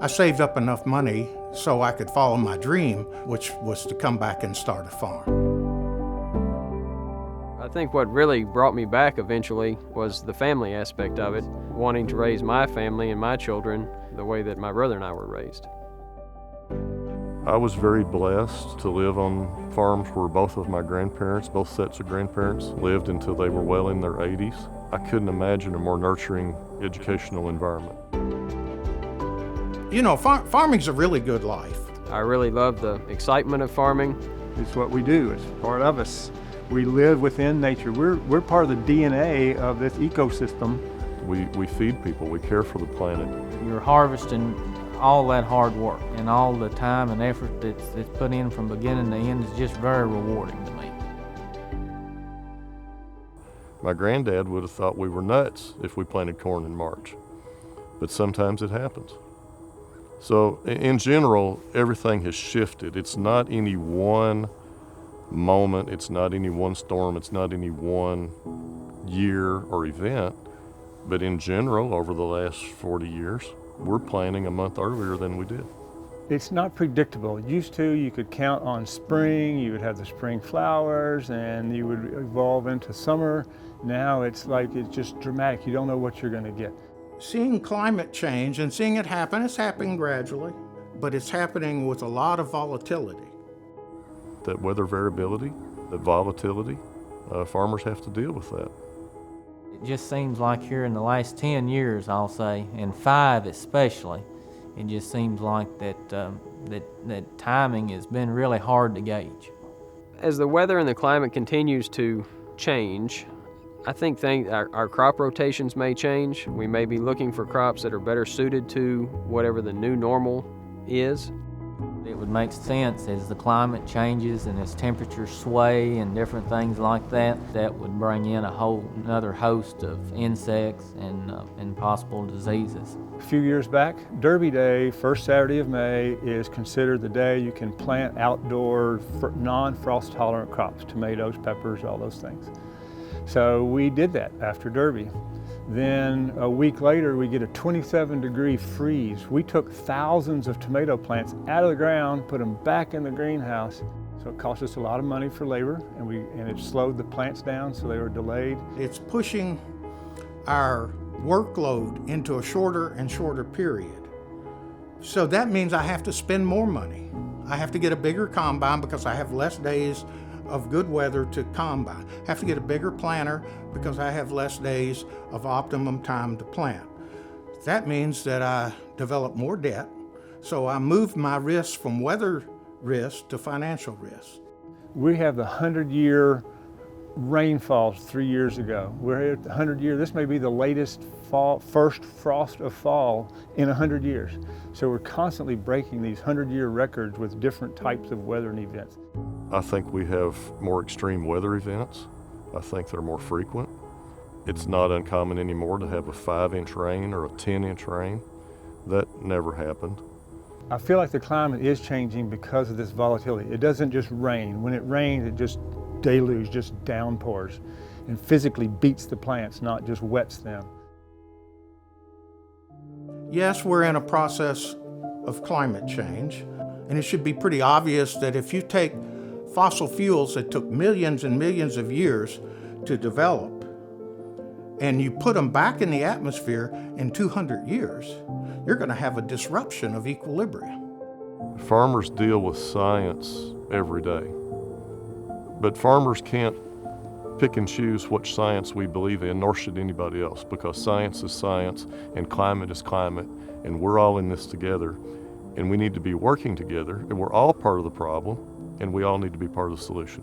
I saved up enough money so I could follow my dream, which was to come back and start a farm. I think what really brought me back eventually was the family aspect of it, wanting to raise my family and my children the way that my brother and I were raised. I was very blessed to live on farms where both of my grandparents, both sets of grandparents, lived until they were well in their 80s. I couldn't imagine a more nurturing educational environment. You know, farming's a really good life. I really love the excitement of farming. It's what we do. It's part of us. We live within nature. We're part of the DNA of this ecosystem. We feed people. We care for the planet. You're harvesting all that hard work, and all the time and effort that's put in from beginning to end is just very rewarding to me. My granddad would have thought we were nuts if we planted corn in March, but sometimes it happens. So in general, everything has shifted. It's not any one moment, it's not any one storm, it's not any one year or event, but in general, over the last 40 years, we're planting a month earlier than we did. It's not predictable. Used to, you could count on spring, you would have the spring flowers, and you would evolve into summer. Now it's like, it's just dramatic. You don't know what you're going to get. Seeing climate change and seeing it happen, it's happening gradually, but it's happening with a lot of volatility. That weather variability, that volatility, farmers have to deal with that. It just seems like here in the last 10 years, I'll say, and 5 especially, it just seems like that timing has been really hard to gauge. As the weather and the climate continues to change, I think our crop rotations may change. We may be looking for crops that are better suited to whatever the new normal is. It would make sense as the climate changes and as temperatures sway and different things like that, that would bring in a whole another host of insects and possible diseases. A few years back, Derby Day, first Saturday of May, is considered the day you can plant outdoor non-frost tolerant crops, tomatoes, peppers, all those things. So we did that after Derby. Then a week later, we get a 27-degree freeze. We took thousands of tomato plants out of the ground, put them back in the greenhouse. So it cost us a lot of money for labor, and it slowed the plants down, so they were delayed. It's pushing our workload into a shorter and shorter period. So that means I have to spend more money. I have to get a bigger combine because I have less days of good weather to combine. I have to get a bigger planter because I have less days of optimum time to plant. That means that I develop more debt, so I move my risk from weather risk to financial risk. We have the 100-year rainfalls 3 years ago. We're at the 100-year, this may be the latest first frost of fall in 100 years. So we're constantly breaking these 100-year records with different types of weather and events. I think we have more extreme weather events. I think they're more frequent. It's not uncommon anymore to have a 5-inch rain or a 10-inch rain. That never happened. I feel like the climate is changing because of this volatility. It doesn't just rain. When it rains, it just deluge, just downpours, and physically beats the plants, not just wets them. Yes, we're in a process of climate change, and it should be pretty obvious that if you take fossil fuels that took millions and millions of years to develop, and you put them back in the atmosphere in 200 years, you're going to have a disruption of equilibrium. Farmers deal with science every day, but farmers can't pick and choose which science we believe in, nor should anybody else, because science is science and climate is climate, and we're all in this together, and we need to be working together, and we're all part of the problem, and we all need to be part of the solution.